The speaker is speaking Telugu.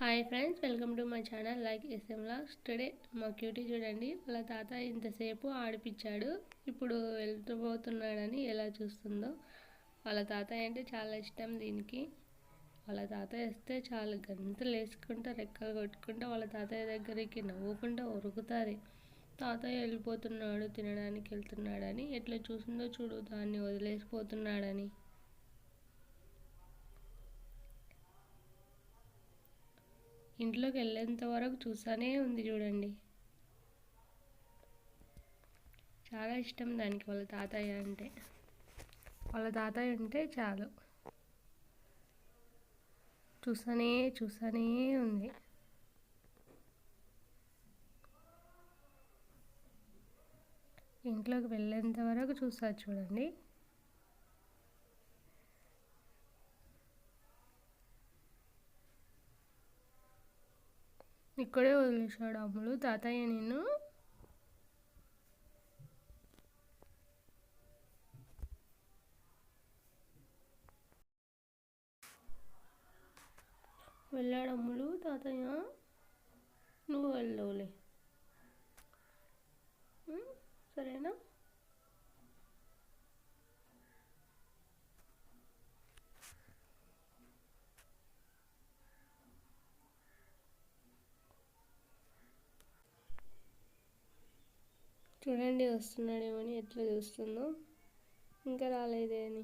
Hi friends, welcome to my channel like SM vlogs. Today మా క్యూటీ చూడండి, వాళ్ళ తాత ఇంతసేపు ఆడిపించాడు, ఇప్పుడు వెళ్ళిపోతున్నాడని ఎలా చూస్తుందో. వాళ్ళ తాతయ్య అంటే చాలా ఇష్టం దీనికి. వాళ్ళ తాతయ్య వస్తే చాలా గంతులు వేసుకుంటా రెక్కలు కొట్టుకుంటా వాళ్ళ తాతయ్య దగ్గరికి నవ్వుకుంటూ ఉరుకుతుంది. తాతయ్య వెళ్ళిపోతున్నాడు, తినడానికి వెళ్తున్నాడని. ఎట్లా చూసిందో చూడు, దాన్ని వదిలేసిపోతున్నాడని. ఇంట్లోకి వెళ్ళేంత వరకు చూస్తూనే ఉంది చూడండి. చాలా ఇష్టం దానికి వాళ్ళ తాతయ్య అంటే. వాళ్ళ తాతయ్య ఉంటే చాలు చూస్తూనే ఉంది. ఇంట్లోకి వెళ్ళేంత వరకు చూస్తారు చూడండి. ఇక్కడే వదిలేశాడు అమ్ములు తాతయ్య నిన్ను. వెళ్ళాడు అమ్ములు తాతయ్య, నువ్వు వెళ్ళవులే, సరేనా? చూడండి వస్తున్నాడేమని ఎట్లా చూస్తుందో, ఇంకా రాలేదే అని.